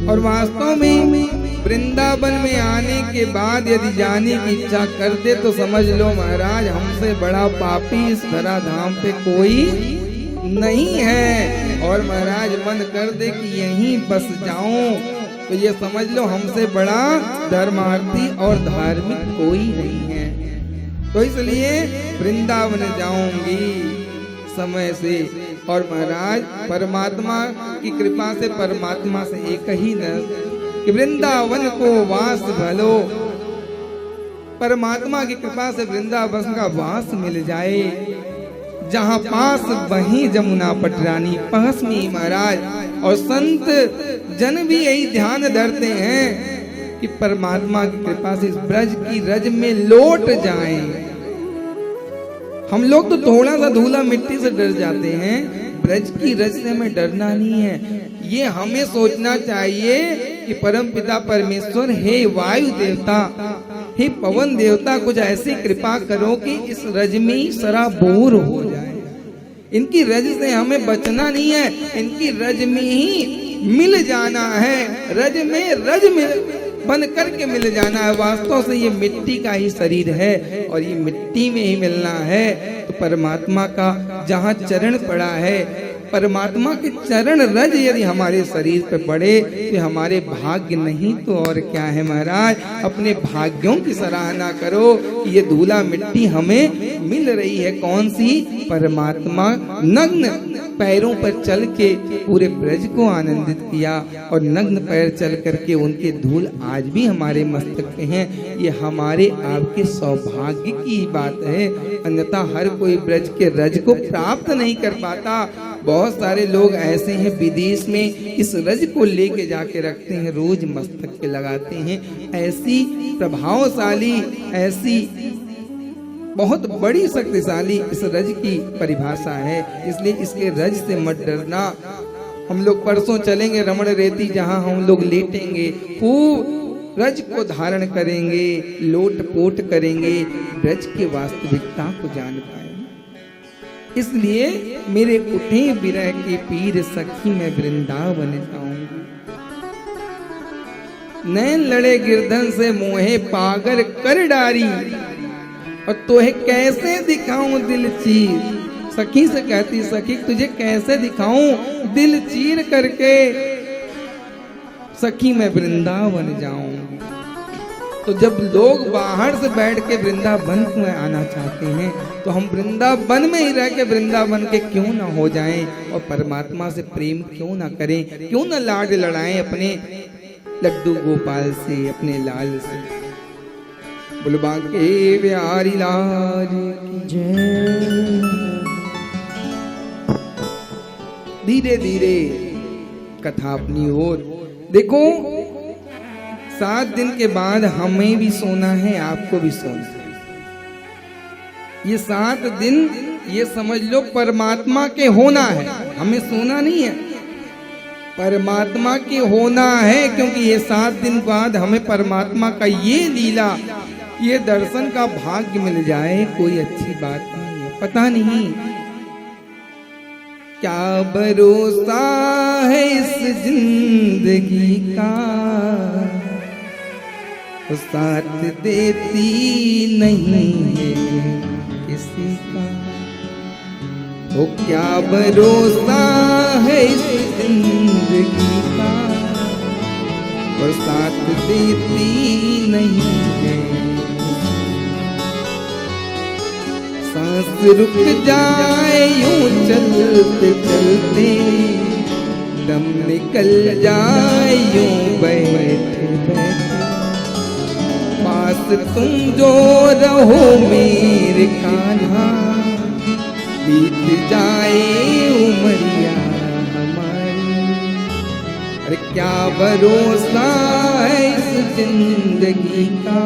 और वास्तव में वृंदावन में आने के बाद यदि जाने की इच्छा करते तो समझ लो महाराज हमसे बड़ा पापी इस धराधाम पे कोई नहीं है। और महाराज मन कर दे कि यहीं बस जाऊं तो ये समझ लो हमसे बड़ा धर्मार्थी और धार्मिक कोई नहीं है। तो इसलिए वृंदावन जाऊंगी समय से। और महाराज परमात्मा की कृपा से परमात्मा से एक ही न कि वृंदावन को वास भलो, परमात्मा की कृपा से वृंदावन का वास मिल जाए। जहां पास वहीं जमुना पटरानी पास में महाराज। और संत जन भी यही ध्यान धरते हैं कि परमात्मा की कृपा से इस ब्रज की रज में लौट जाएं। हम लोग तो थोड़ा सा धूला मिट्टी से डर जाते हैं, ब्रज की रज से हमें डरना नहीं है। ये हमें सोचना चाहिए कि परम पिता परमेश्वर, हे वायु देवता, हे पवन देवता, कुछ ऐसी कृपा करो कि इस रज में ही सराबोर हो जाए। इनकी रज से हमें बचना नहीं है, इनकी रज में ही मिल जाना है। रज में बन करके मिल जाना है। वास्तव से ये मिट्टी का ही शरीर है और ये मिट्टी में ही मिलना है। तो परमात्मा का जहाँ चरण पड़ा है, परमात्मा के चरण रज यदि हमारे शरीर पर पड़े तो हमारे भाग्य नहीं तो और क्या है महाराज। अपने भाग्यों की सराहना करो कि ये धूला मिट्टी हमें मिल रही है। कौन सी? परमात्मा नग्न पैरों पर चल के पूरे ब्रज को आनंदित किया और नग्न पैर चल करके उनके धूल आज भी हमारे मस्तक पे हैं। ये हमारे आपके सौभाग्य की बात है। अन्यथा हर कोई ब्रज के रज को प्राप्त नहीं कर पाता। बहुत सारे लोग ऐसे हैं विदेश में इस रज को लेके जाके रखते हैं, रोज मस्तक पे लगाते हैं। ऐसी प्रभावशाली, ऐसी बहुत बड़ी शक्तिशाली इस रज की परिभाषा है। इसलिए इसके रज से मत डरना। हम लोग परसों चलेंगे रमण रेती, जहां हम लोग लेटेंगे, खूब रज को धारण करेंगे, लोट पोट करेंगे, ब्रज की वास्तविकता को जान पाएंगे। इसलिए मेरे उठे विरह के पीर सखी मैं वृंदावन जाऊंगी। नैन लड़े गिरधन से मोहे पागर कर डारी, और तोहे कैसे दिखाऊं दिल चीर। सखी से कहती, सखी तुझे कैसे दिखाऊं दिल चीर करके, सखी मैं वृंदावन जाऊंगी। तो जब लोग बाहर से बैठ के वृंदावन में आना चाहते हैं तो हम वृंदावन में ही रह के वृंदावन के क्यों ना हो जाएं और परमात्मा से प्रेम क्यों ना करें, क्यों ना लाड लड़ाएं अपने लड्डू गोपाल से, अपने लाल से। बुलबा के बिहारी लाल की जय। धीरे धीरे कथा अपनी ओर। देखो 7 दिन के बाद हमें भी सोना है, आपको भी सोना है। ये 7 दिन ये समझ लो परमात्मा के होना है, हमें सोना नहीं है, परमात्मा के होना है। क्योंकि ये 7 दिन बाद हमें परमात्मा का ये लीला, ये दर्शन का भाग्य मिल जाए, कोई अच्छी बात नहीं है। पता नहीं क्या भरोसा है इस जिंदगी का, साथ देती नहीं है किसी का। वो क्या भरोसा है इस जिंदगी का, और साथ देती नहीं है। सांस रुक जाए यूं चलते चलते, दम निकल जाए यूं बैठे बैठे, पास तुम जो रहो मेरे कान्हा, बीत जाए उमरिया हमारी। अरे क्या भरोसा है इस जिंदगी का,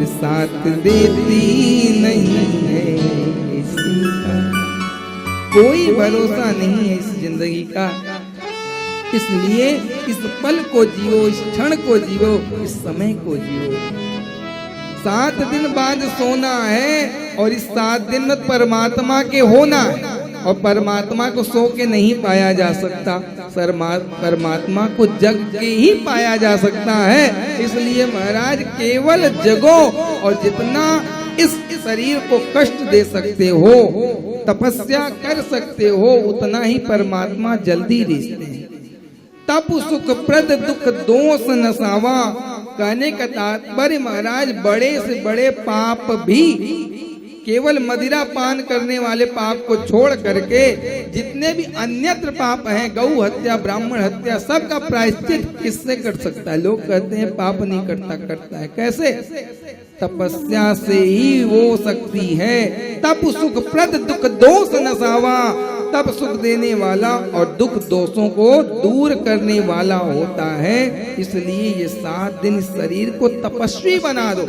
साथ देती नहीं है किसी का। कोई भरोसा नहीं है इस जिंदगी का। इसलिए इस पल को जियो, इस क्षण को जियो, इस समय को जियो। 7 दिन बाद सोना है और इस 7 दिन में परमात्मा के होना है। और परमात्मा को सो के नहीं पाया जा सकता, परमात्मा को जग के ही पाया जा सकता है। इसलिए महाराज केवल जगो और जितना इस शरीर को कष्ट दे सकते हो, तपस्या कर सकते हो, उतना ही परमात्मा जल्दी रिश्ते हैं। तप सुख प्रद दुख दोष नसावा। कहने का तात्पर्य महाराज बड़े से बड़े पाप भी, केवल मदिरा पान करने वाले पाप को छोड़ करके जितने भी अन्यत्र पाप हैं, गौ हत्या, ब्राह्मण हत्या, सबका प्रायश्चित किससे कर सकता है? लोग कहते हैं पाप नहीं करता है। कैसे? तपस्या से ही वो शक्ति है। तप सुख प्रद दुख दोष नसावा। तप सुख देने वाला और दुख दोषों को दूर करने वाला होता है। इसलिए ये 7 दिन शरीर को तपस्वी बना दो।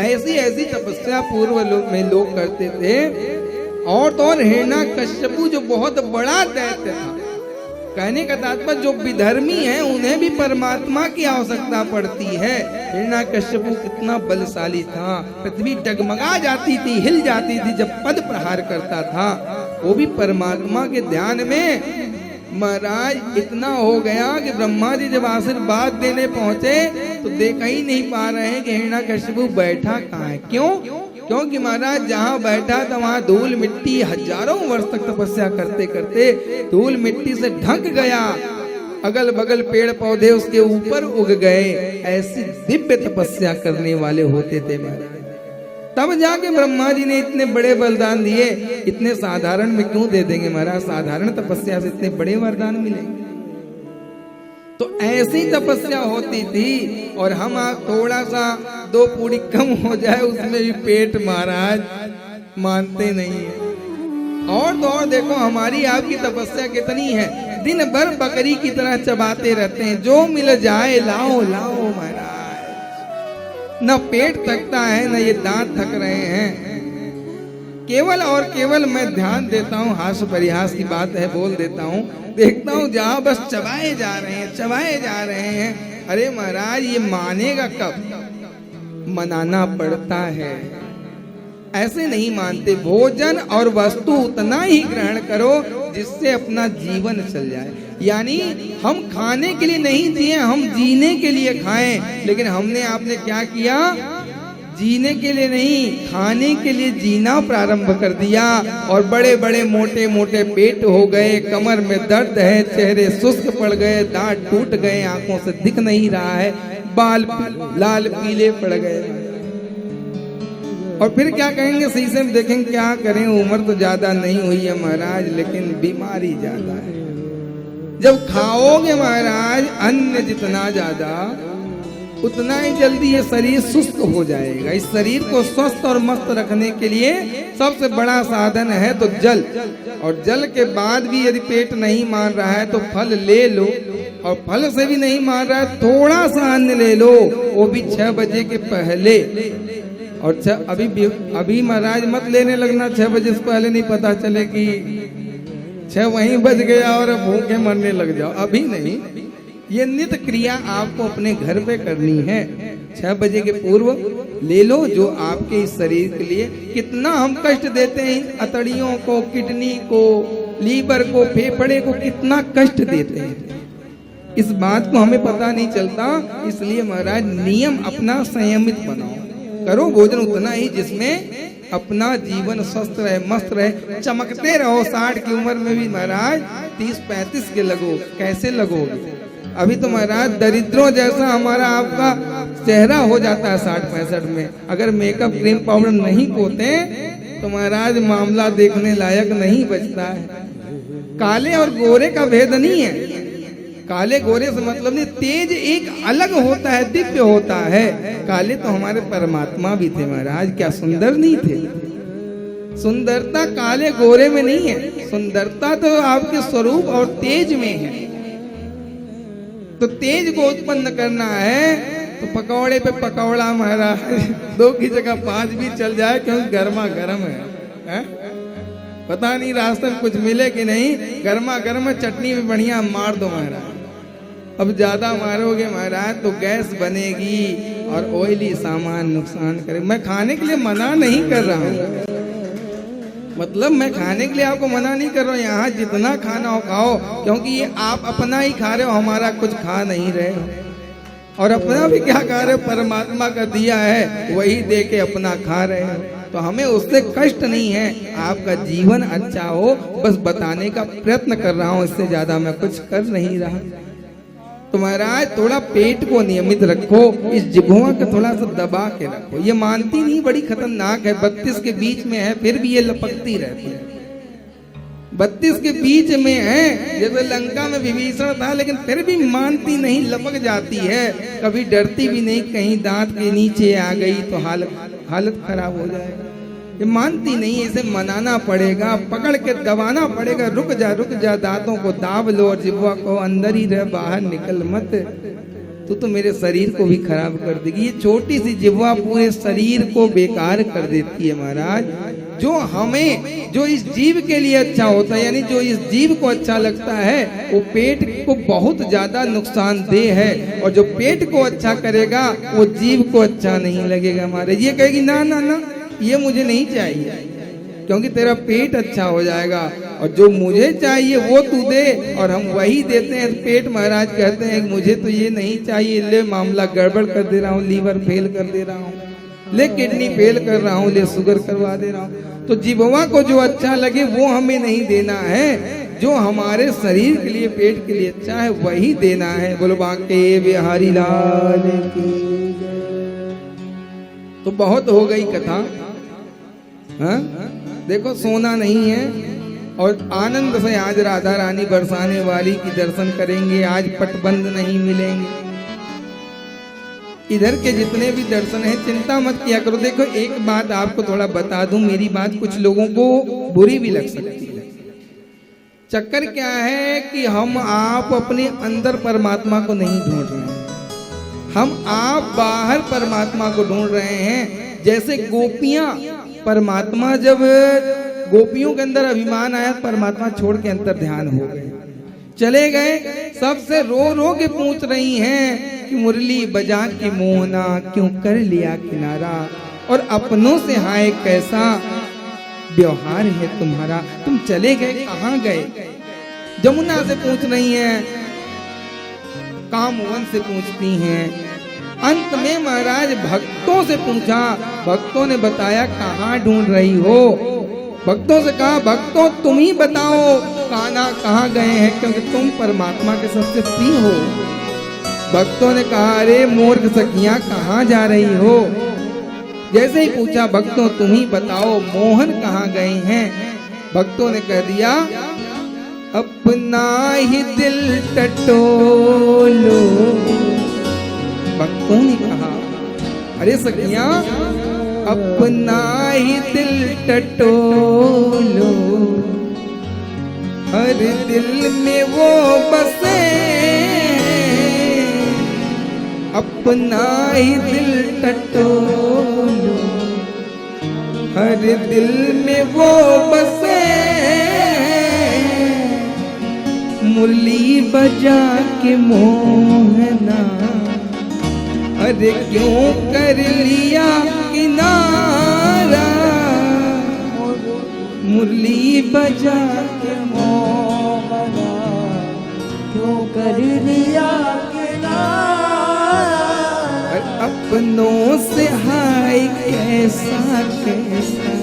ऐसी ऐसी तपस्या पूर्व में लोग करते थे। और तो और हिरण्यकश्यपु जो बहुत बड़ा दैत्य था, कहने का तात्पर्य जो विधर्मी हैं उन्हें भी परमात्मा की आवश्यकता पड़ती है। हिरण्यकश्यपु कितना बलशाली था, पृथ्वी डगमगा जाती थी, हिल जाती थी जब पद प्रहार करता था। वो भी परमात्मा के ध्यान में महाराज इतना हो गया कि ब्रह्मा जी जब आशीर्वाद देने पहुंचे तो देखा ही नहीं पा रहे हैं कि हिरण्यकश्यपु बैठा कहाँ है। क्यों? क्योंकि महाराज जहाँ बैठा था वहाँ धूल मिट्टी, हजारों वर्ष तक तपस्या करते करते धूल मिट्टी से ढक गया। अगल बगल पेड़ पौधे उसके ऊपर उग गए। ऐसी दिव्य तपस्या करने वाले होते थे महाराज। तब जाके ब्रह्मा जी ने इतने बड़े वरदान दिए। इतने साधारण में क्यों दे देंगे महाराज? साधारण तपस्या से इतने बड़े वरदान मिलेंगे? तो ऐसी तपस्या होती थी। और हम थोड़ा सा 2 पूरी कम हो जाए उसमें भी पेट महाराज मानते नहीं है। और तो और देखो हमारी आपकी तपस्या कितनी है। दिन भर बकरी की तरह चबाते रहते हैं, जो मिल जाए लाओ लाओ महाराज। न पेट थकता है न ये दांत थक रहे हैं। केवल और केवल मैं ध्यान देता हूँ, हास्य परिहास की बात है बोल देता हूँ, देखता हूँ जहाँ बस चबाए जा रहे हैं। अरे महाराज ये मानेगा कब? मनाना पड़ता है। ऐसे नहीं मानते। भोजन और वस्तु उतना ही ग्रहण करो जिससे अपना जीवन चल जाए। यानी हम खाने के लिए नहीं जिए, हम जीने के लिए खाएं। लेकिन हमने आपने क्या किया? जीने के लिए नहीं, खाने के लिए जीना प्रारंभ कर दिया। और बड़े बड़े मोटे मोटे पेट हो गए, कमर में दर्द है, चेहरे सुस्त पड़ गए, दांत टूट गए, आंखों से दिख नहीं रहा है, बाल लाल पीले पड़ गए। और फिर क्या कहेंगे? शीशे में देखेंगे, क्या करें, उम्र तो ज्यादा नहीं हुई है महाराज, लेकिन बीमारी ज्यादा है। जब खाओगे महाराज अन्न जितना ज्यादा, उतना ही जल्दी ये शरीर सुस्त हो जाएगा। इस शरीर को स्वस्थ और मस्त रखने के लिए सबसे बड़ा साधन है तो जल। और जल के बाद भी यदि पेट नहीं मान रहा है तो फल ले लो। और फल से भी नहीं मान रहा है, थोड़ा सा अन्न ले लो, वो भी 6 बजे के पहले। और अभी महाराज मत लेने लगना 6 बजे से पहले, नहीं पता चले कि 6 वहीं बज गया और भूखे मरने लग जाओ। अभी नहीं, ये नित्य क्रिया आपको अपने घर पे करनी है। 6 बजे के पूर्व ले लो, जो आपके इस शरीर के लिए कितना हम कष्ट देते हैं। इन अतड़ियों को, किडनी को, लीवर को, फेफड़े को कितना कष्ट देते हैं, इस बात को हमें पता नहीं चलता। इसलिए महाराज नियम अपना संयमित बनाओ, करो भोजन उतना ही जिसमें अपना जीवन स्वस्थ रहे, मस्त रहे, चमकते रहो। 60 की उम्र में भी महाराज 30-35 के लगो। कैसे लगोगे? अभी तो महाराज दरिद्रों जैसा हमारा आपका चेहरा हो जाता है 60-65 में। अगर मेकअप क्रीम पाउडर नहीं पोते तो महाराज मामला देखने लायक नहीं बचता है। काले और गोरे का भेद नहीं है। काले गोरे से मतलब नहीं, तेज एक अलग होता है, दिव्य होता है। काले तो हमारे परमात्मा भी थे महाराज, क्या सुंदर नहीं थे? सुंदरता काले गोरे में नहीं है, सुंदरता तो आपके स्वरूप और तेज में है। तो तेज को उत्पन्न करना है तो पकौड़े पे पकौड़ा महाराज 2 की जगह 5 भी चल जाए, क्योंकि गर्मा गर्म है। पता नहीं रास्ते में कुछ मिले कि नहीं, गर्मा गर्म चटनी में बढ़िया मार दो महाराज। अब ज्यादा मारोगे महाराज तो गैस बनेगी और ऑयली सामान नुकसान करे। मैं खाने के लिए मना नहीं कर रहा हूँ, मतलब मैं खाने के लिए आपको मना नहीं कर रहा हूँ, यहाँ जितना खाना हो खाओ, क्योंकि ये आप अपना ही खा रहे हो, हमारा कुछ खा नहीं रहे हो। और अपना भी क्या खा रहे हो, परमात्मा का दिया है वही दे के अपना खा रहे हो। तो हमें उससे कष्ट नहीं है, आपका जीवन अच्छा हो बस बताने का प्रयत्न कर रहा हूँ, इससे ज्यादा मैं कुछ कर नहीं रहा। तो महाराज थोड़ा पेट को नियमित रखो, इस जिह्वा को थोड़ा सा दबा के रखो। ये मानती नहीं, बड़ी खतरनाक है, 32 के बीच में है फिर भी ये लपकती रहती है। 32 के बीच में है, जैसे लंका में विभीषण था, लेकिन फिर भी मानती नहीं, लपक जाती है, कभी डरती भी नहीं, कहीं दांत के नीचे आ गई तो हालत खराब हो जाएगा। ये मानती नहीं, इसे मनाना पड़ेगा, पकड़ के दबाना पड़ेगा, रुक जा, दांतों को दाब लो और जिह्वा को अंदर ही रह, बाहर निकल मत, तो मेरे शरीर को भी खराब कर देगी। ये छोटी सी जिह्वा पूरे शरीर को बेकार कर देती है महाराज। जो इस जीव के लिए अच्छा होता है, यानी जो इस जीव को अच्छा लगता है, वो पेट को बहुत ज्यादा नुकसानदेह है, और जो पेट को अच्छा करेगा वो जीव को अच्छा नहीं लगेगा महाराज। ये कहेगी ना ना ना, ये मुझे नहीं चाहिए, क्योंकि तेरा पेट अच्छा हो जाएगा, और जो मुझे चाहिए वो तू दे, और हम वही देते हैं। पेट महाराज कहते हैं मुझे तो ये नहीं चाहिए, ले मामला गड़बड़ कर दे रहा हूँ, लीवर फेल कर दे रहा हूँ, ले किडनी फेल कर रहा हूँ, ले शुगर करवा दे रहा हूँ। तो जिह्वा को जो अच्छा लगे वो हमें नहीं देना है, जो हमारे शरीर के लिए, पेट के लिए अच्छा है वही देना है। बोलो बांके बिहारी लाल की। तो बहुत हो गई कथा, हाँ? देखो सोना नहीं है, और आनंद से आज राधा रानी बरसाने वाली की दर्शन करेंगे, आज पटबंद नहीं मिलेंगे। इधर के जितने भी दर्शन हैं चिंता मत किया करो। देखो एक बात आपको थोड़ा बता दूं, मेरी बात कुछ लोगों को बुरी भी लग सकती है। चक्कर क्या है कि हम आप अपने अंदर परमात्मा को नहीं ढूंढ रहे हैं, हम आप बाहर परमात्मा को ढूंढ रहे हैं। जैसे गोपियां, परमात्मा जब गोपियों के अंदर अभिमान आया, परमात्मा छोड़ के अंतर ध्यान हो गए, चले गए, सबसे रो रो के पूछ रही हैं कि मुरली बजा के मोहना क्यों कर लिया किनारा, और अपनों से हाय कैसा व्यवहार है तुम्हारा, तुम चले गए कहाँ गए। जमुना से पूछ रही हैं, कामवन से पूछती हैं, अंत में महाराज भक्तों से पूछा, भक्तों ने बताया कहाँ ढूंढ रही हो। भक्तों से कहा, भक्तों तुम ही बताओ कान्हा कहाँ गए हैं, क्योंकि तुम परमात्मा के सबसे प्रिय हो। भक्तों ने कहा, अरे मूर्ख सखियां कहाँ जा रही हो। जैसे ही पूछा, भक्तों तुम ही बताओ मोहन कहाँ गए हैं। भक्तों ने कह दिया, अपना ही दिल टटोलो। भक्तों ने कहा, अरे सखियां अपना ही दिल टटोलो, हर दिल में वो बसे, अपना ही दिल टटोलो, हर दिल में वो बसे, मुरली बजा के मोहना, अरे क्यों कर लिया किनारा, मुरली बजा के मोहना, क्यों कर लिया किनारा, अपनों से हाय कैसा कैसा,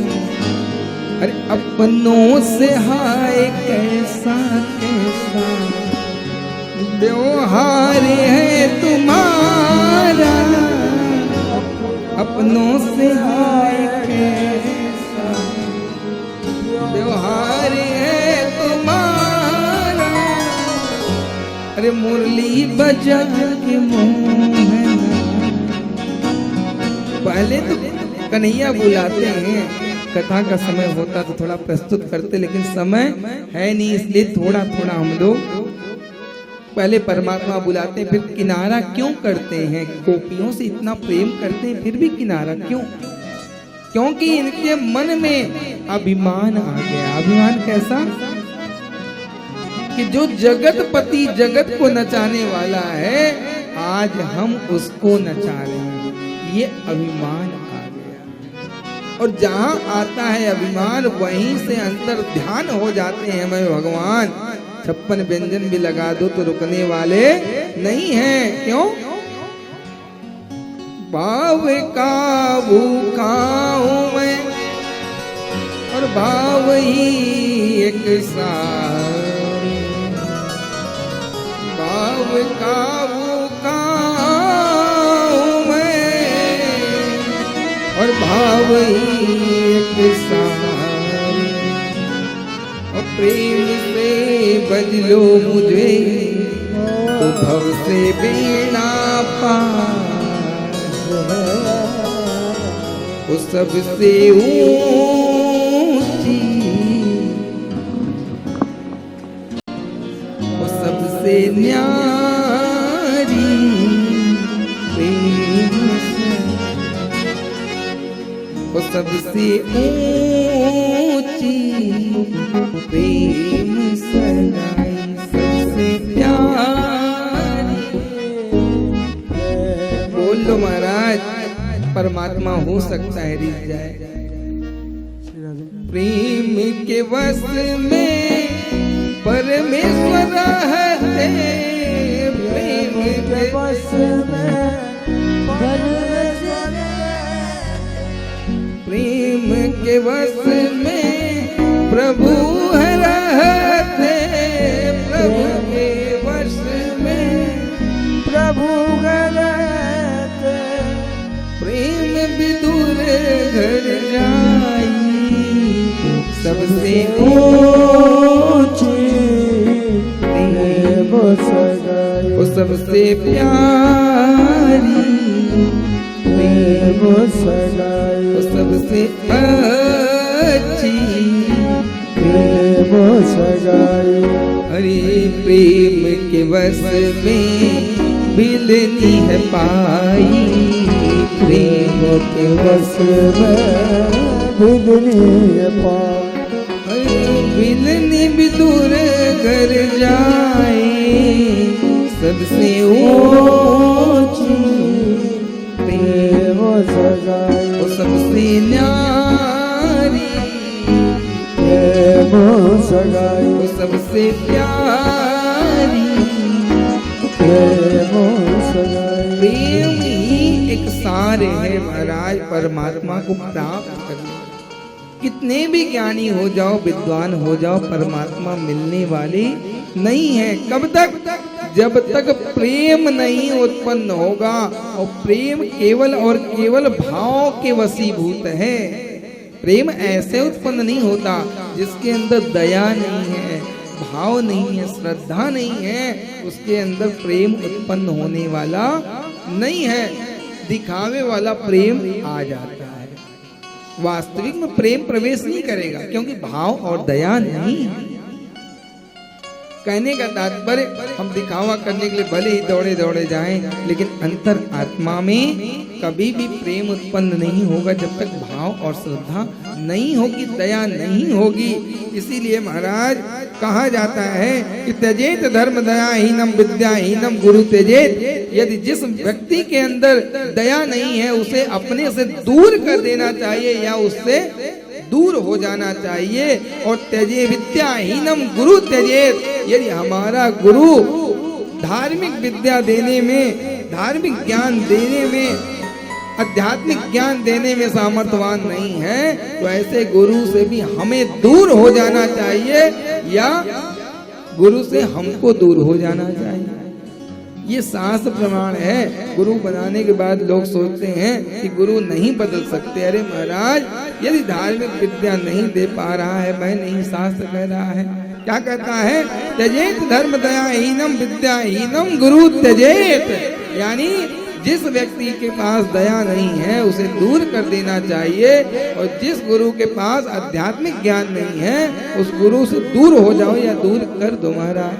अरे अपनों से हाय कैसा कैसा व्यवहार है तुम्हारा, अपनों से हाय कैसा व्यवहार है तुम्हारा, अरे मुरली बजा के मोहना। पहले तो कन्हैया बुलाते हैं, कथा का समय होता तो थोड़ा प्रस्तुत करते, लेकिन समय है नहीं, इसलिए थोड़ा थोड़ा हम लोग पहले परमात्मा बुलाते हैं, फिर किनारा क्यों करते हैं। गोपियों से इतना प्रेम करते हैं फिर भी किनारा क्यों, क्योंकि इनके मन में अभिमान आ गया। अभिमान कैसा कि जो जगतपति जगत को नचाने वाला है, आज हम उसको नचा रहे हैं, ये अभिमान आ गया। और जहाँ आता है अभिमान वहीं से अंदर ध्यान हो जाते हैं मैं भगवान। 56 व्यंजन भी लगा दो तो रुकने वाले नहीं हैं। क्यों? भाव का भूखा हूं मैं और भाव ही एक सार, भाव का भूखा हूं मैं और भाव ही एक सार, और प्रेम से बदलो मुझे तो भव से बेड़ा पार, वो सबसे ऊंची, वो सबसे न्यारी प्रेम से, वो सबसे ऊंची प्रेम सगाई, सबसे प्यारी। बोल दो महाराज, परमात्मा हो सकता है रिझ जाए। प्रेम के वश में परमेश्वर रहते, प्रेम के वश में परमेश्वर, प्रेम के वश में प्रभु रहते, प्रभु के वश में प्रभु रहते, प्रेम विदुर घर जाई, सबसे ऊंची प्रेम सगाई, वो सबसे प्यारी प्रेम सगाई, वो सबसे अच्छी प्रेम सगाई। हरे प्रेम के वश में मिलनी है पाई, प्रेम के वश में मिलनी है पाई, मिलनी विदुर घर जाए, सबसे ऊंची प्रेम सगाई, वो सबसे न्यारी प्रेम सगाई, वो सबसे प्यारी प्रेम सगाई। प्रेम ही एक सार है महाराज परमात्मा को प्राप्त करने। कितने भी ज्ञानी हो जाओ, विद्वान हो जाओ, परमात्मा मिलने वाली नहीं है। कब तक? जब तक प्रेम नहीं उत्पन्न होगा। और प्रेम केवल और केवल भाव के वशीभूत है। प्रेम ऐसे उत्पन्न नहीं होता जिसके अंदर दया नहीं है, भाव नहीं है, श्रद्धा नहीं है, उसके अंदर प्रेम उत्पन्न होने वाला नहीं है। दिखावे वाला प्रेम आ जाता है, वास्तविक में प्रेम प्रवेश नहीं करेगा, क्योंकि भाव और दया नहीं है। कहने का तात्पर्य हम दिखावा करने के लिए भले ही दौड़े दौड़े जाएं, लेकिन अंतर आत्मा में कभी भी प्रेम उत्पन्न नहीं होगा जब तक भाव और श्रद्धा नहीं होगी, दया नहीं होगी। इसीलिए महाराज कहा जाता है कि त्यजेत धर्म दयाहीनम विद्याहीनम गुरु त्यजेत। यदि जिस व्यक्ति के अंदर दया नहीं है उसे अपने से दूर कर देना चाहिए या उससे दूर हो जाना चाहिए। और त्यजे विद्याहीनम गुरु त्यजेत। यदि हमारा गुरु धार्मिक विद्या देने में, धार्मिक ज्ञान देने में, आध्यात्मिक ज्ञान देने में सामर्थ्यवान नहीं है, तो ऐसे गुरु से भी हमें दूर हो जाना चाहिए या गुरु से हमको दूर हो जाना चाहिए। ये शास्त्र प्रमाण है। गुरु बनाने के बाद लोग सोचते हैं कि गुरु नहीं बदल सकते। अरे महाराज, यदि धार्मिक विद्या नहीं दे पा रहा है, मैं नहीं, शास्त्र कह रहा है। क्या कहता है? त्यजेत धर्म दयाहीनम विद्याहीनम गुरु त्यजेत। यानी जिस व्यक्ति के पास दया नहीं है उसे दूर कर देना चाहिए, और जिस गुरु के पास आध्यात्मिक ज्ञान नहीं है उस गुरु से दूर हो जाओ या दूर कर दो महाराज।